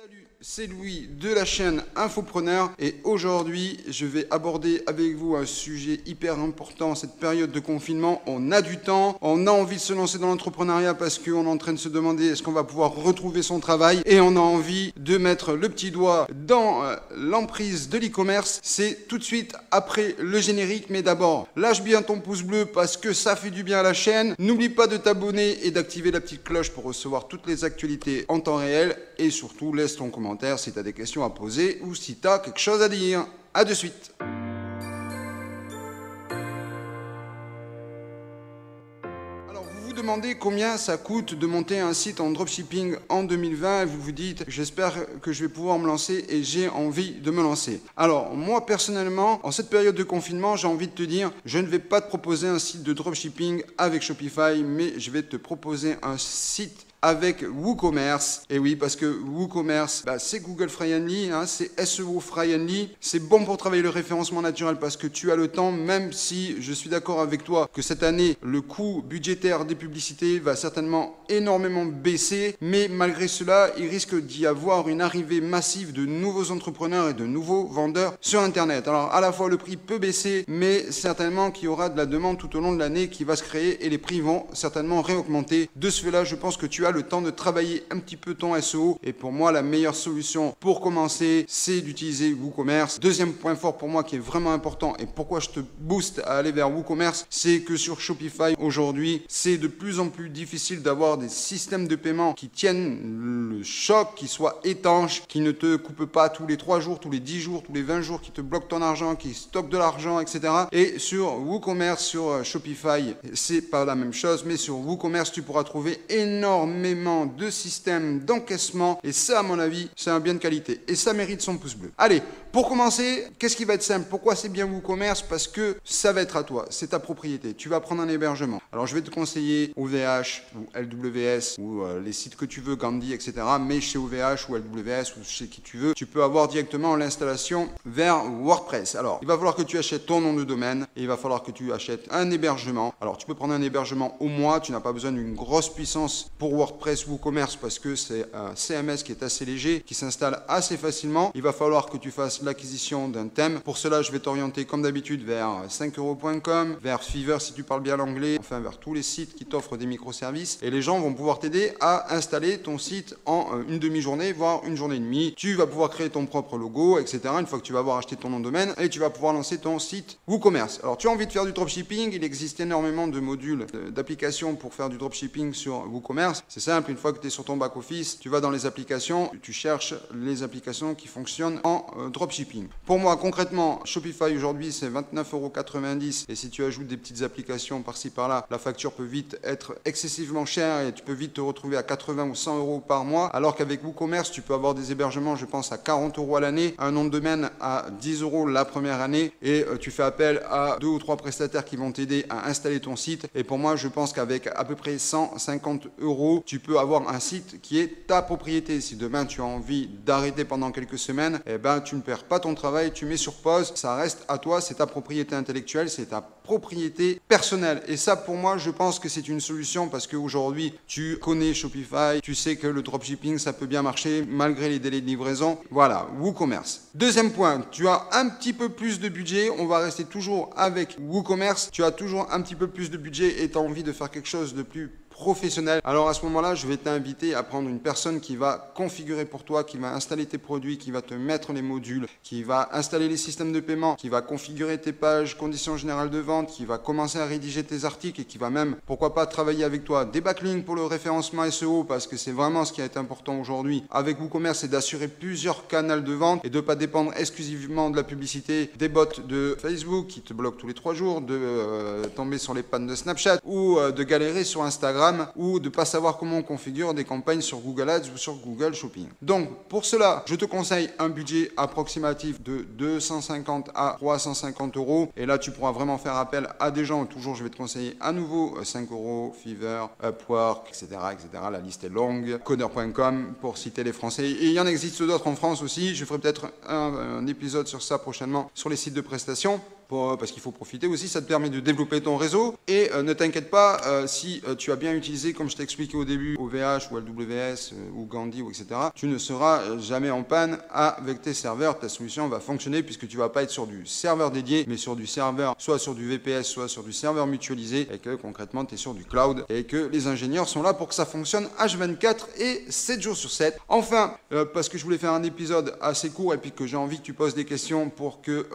Salut, c'est Louis de la chaîne Infopreneur et aujourd'hui je vais aborder avec vous un sujet hyper important en cette période de confinement. On a du temps, on a envie de se lancer dans l'entrepreneuriat parce qu'on est en train de se demander est-ce qu'on va pouvoir retrouver son travail et on a envie de mettre le petit doigt dans l'emprise de l'e-commerce. C'est tout de suite après le générique, mais d'abord lâche bien ton pouce bleu parce que ça fait du bien à la chaîne. N'oublie pas de t'abonner et d'activer la petite cloche pour recevoir toutes les actualités en temps réel et surtout laisse ton commentaire si tu as des questions à poser ou si tu as quelque chose à dire. A de suite. Alors vous vous demandez combien ça coûte de monter un site en dropshipping en 2020 et vous vous dites j'espère que je vais pouvoir me lancer et j'ai envie de me lancer. Alors moi personnellement en cette période de confinement j'ai envie de te dire je ne vais pas te proposer un site de dropshipping avec Shopify mais je vais te proposer un site avec WooCommerce. Et oui, parce que WooCommerce, c'est Google Friendly, c'est SEO Friendly. C'est bon pour travailler le référencement naturel parce que tu as le temps, même si je suis d'accord avec toi que cette année, le coût budgétaire des publicités va certainement énormément baisser. Mais malgré cela, il risque d'y avoir une arrivée massive de nouveaux entrepreneurs et de nouveaux vendeurs sur Internet. Alors, à la fois, le prix peut baisser, mais certainement qu'il y aura de la demande tout au long de l'année qui va se créer et les prix vont certainement réaugmenter. De ce fait-là, je pense que tu as le temps de travailler un petit peu ton SEO et pour moi la meilleure solution pour commencer c'est d'utiliser WooCommerce. Deuxième point fort pour moi qui est vraiment important et pourquoi je te booste à aller vers WooCommerce, c'est que sur Shopify aujourd'hui c'est de plus en plus difficile d'avoir des systèmes de paiement qui tiennent le choc, qui soient étanches, qui ne te coupent pas tous les 3 jours, tous les 10 jours, tous les 20 jours, qui te bloquent ton argent, qui stockent de l'argent, etc. Et sur WooCommerce, sur Shopify, c'est pas la même chose, mais sur WooCommerce tu pourras trouver énormément de systèmes d'encaissement et ça à mon avis c'est un bien de qualité et ça mérite son pouce bleu. Allez, pour commencer, qu'est-ce qui va être simple? Pourquoi c'est bien WooCommerce? Parce que ça va être à toi, c'est ta propriété, tu vas prendre un hébergement. Alors je vais te conseiller OVH ou LWS ou les sites que tu veux, Gandhi, etc. Mais chez OVH ou LWS ou chez qui tu veux, tu peux avoir directement l'installation vers WordPress. Alors il va falloir que tu achètes ton nom de domaine et il va falloir que tu achètes un hébergement. Alors tu peux prendre un hébergement au mois, tu n'as pas besoin d'une grosse puissance pour WordPress WooCommerce parce que c'est un CMS qui est assez léger, qui s'installe assez facilement. Il va falloir que tu fasses l'acquisition d'un thème. Pour cela, je vais t'orienter comme d'habitude vers 5euros.com, vers Fiverr si tu parles bien l'anglais, enfin vers tous les sites qui t'offrent des microservices. Et les gens vont pouvoir t'aider à installer ton site en une demi-journée, voire une journée et demie. Tu vas pouvoir créer ton propre logo, etc. Une fois que tu vas avoir acheté ton nom de domaine et tu vas pouvoir lancer ton site WooCommerce. Alors tu as envie de faire du dropshipping, il existe énormément de modules d'applications pour faire du dropshipping sur WooCommerce. C'est simple, une fois que tu es sur ton back-office, tu vas dans les applications, tu cherches les applications qui fonctionnent en dropshipping. Pour moi, concrètement, Shopify aujourd'hui, c'est 29,90 € et si tu ajoutes des petites applications par-ci par-là, la facture peut vite être excessivement chère et tu peux vite te retrouver à 80 ou 100 € par mois, alors qu'avec WooCommerce, tu peux avoir des hébergements, je pense, à 40 € à l'année, un nom de domaine à 10 € la première année et tu fais appel à 2 ou 3 prestataires qui vont t'aider à installer ton site. Et pour moi, je pense qu'avec à peu près 150 €, tu peux avoir un site qui est ta propriété. Si demain tu as envie d'arrêter pendant quelques semaines, eh ben, tu ne perds pas ton travail, tu mets sur pause, ça reste à toi, c'est ta propriété intellectuelle, c'est ta propriété personnelle. Et ça, pour moi, je pense que c'est une solution parce qu'aujourd'hui, tu connais Shopify, tu sais que le dropshipping, ça peut bien marcher malgré les délais de livraison. Voilà, WooCommerce. Deuxième point, tu as un petit peu plus de budget, on va rester toujours avec WooCommerce, tu as toujours un petit peu plus de budget et tu as envie de faire quelque chose de plus professionnel. Alors à ce moment-là, je vais t'inviter à prendre une personne qui va configurer pour toi, qui va installer tes produits, qui va te mettre les modules, qui va installer les systèmes de paiement, qui va configurer tes pages, conditions générales de vente, qui va commencer à rédiger tes articles et qui va même, pourquoi pas, travailler avec toi des backlinks pour le référencement SEO parce que c'est vraiment ce qui est important aujourd'hui avec WooCommerce, c'est d'assurer plusieurs canaux de vente et de ne pas dépendre exclusivement de la publicité des bots de Facebook qui te bloquent tous les 3 jours, de tomber sur les pannes de Snapchat ou de galérer sur Instagram ou de ne pas savoir comment on configure des campagnes sur Google Ads ou sur Google Shopping. Donc pour cela, je te conseille un budget approximatif de 250 à 350 € et là tu pourras vraiment faire appel à des gens. Toujours je vais te conseiller à nouveau 5 €, Fiverr, Upwork, etc., etc. La liste est longue. Codeur.com pour citer les Français. Et il y en existe d'autres en France aussi. Je ferai peut-être un épisode sur ça prochainement sur les sites de prestations. parce qu'il faut profiter aussi, ça te permet de développer ton réseau. Et ne t'inquiète pas, si tu as bien utilisé, comme je t'ai expliqué au début, OVH ou LWS ou Gandhi, etc., tu ne seras jamais en panne avec tes serveurs. Ta solution va fonctionner puisque tu vas pas être sur du serveur dédié, mais sur du serveur, soit sur du VPS, soit sur du serveur mutualisé, et que concrètement tu es sur du cloud et que les ingénieurs sont là pour que ça fonctionne H24 et 7 jours sur 7. Enfin, parce que je voulais faire un épisode assez court et puis que j'ai envie que tu poses des questions pour que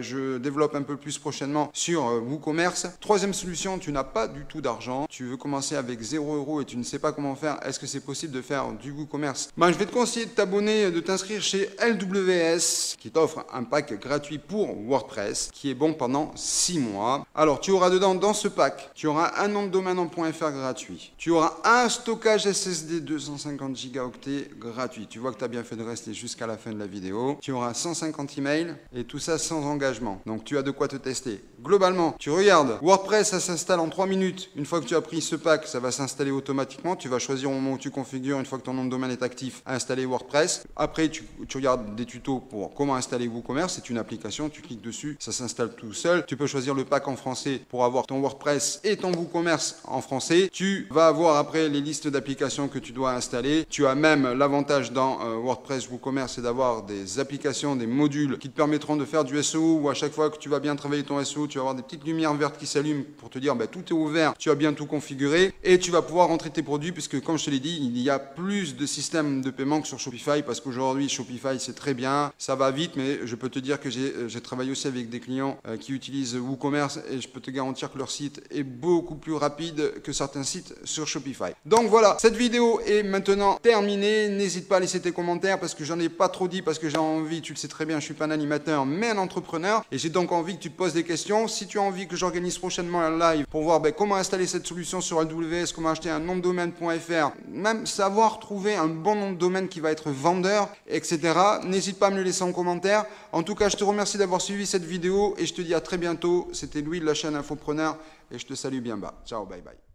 je développe un peu plus prochainement sur WooCommerce. Troisième solution, tu n'as pas du tout d'argent, tu veux commencer avec 0 € et tu ne sais pas comment faire. Est-ce que c'est possible de faire du WooCommerce? Je vais te conseiller de t'abonner, de t'inscrire chez LWS qui t'offre un pack gratuit pour WordPress qui est bon pendant 6 mois. Alors, tu auras dedans, dans ce pack, tu auras un nom de domaine en .fr gratuit. Tu auras un stockage SSD 250 Go gratuit. Tu vois que tu as bien fait de rester jusqu'à la fin de la vidéo. Tu auras 150 emails et tout ça sans engagement. Donc, tu as de quoi te tester. Globalement, tu regardes, WordPress, ça s'installe en 3 minutes. Une fois que tu as pris ce pack, ça va s'installer automatiquement. Tu vas choisir au moment où tu configures, une fois que ton nom de domaine est actif, à installer WordPress. Après, tu regardes des tutos pour comment installer WooCommerce. C'est une application, tu cliques dessus, ça s'installe tout seul. Tu peux choisir le pack en français pour avoir ton WordPress et ton WooCommerce en français. Tu vas avoir après les listes d'applications que tu dois installer. Tu as même l'avantage dans WordPress WooCommerce, c'est d'avoir des applications, des modules qui te permettront de faire du SEO, où à chaque fois que tu vas bien travailler ton SEO, tu vas avoir des petites lumières vertes qui s'allument pour te dire tout est ouvert, tu as bien tout configuré et tu vas pouvoir rentrer tes produits puisque comme je te l'ai dit, il y a plus de systèmes de paiement que sur Shopify parce qu'aujourd'hui Shopify c'est très bien, ça va vite, mais je peux te dire que j'ai travaillé aussi avec des clients qui utilisent WooCommerce et je peux te garantir que leur site est beaucoup plus rapide que certains sites sur Shopify. Donc voilà, cette vidéo est maintenant terminée. N'hésite pas à laisser tes commentaires parce que j'en ai pas trop dit, parce que j'ai envie, tu le sais très bien, je suis pas un animateur mais un entrepreneur et j'ai donc envie que tu te poses des questions. Si tu as envie que j'organise prochainement un live pour voir comment installer cette solution sur AWS, comment acheter un nom de domaine.fr, même savoir trouver un bon nom de domaine qui va être vendeur, etc., n'hésite pas à me le laisser en commentaire. En tout cas, je te remercie d'avoir suivi cette vidéo et je te dis à très bientôt. C'était Louis de la chaîne Infopreneur et je te salue bien bas. Ciao, bye bye.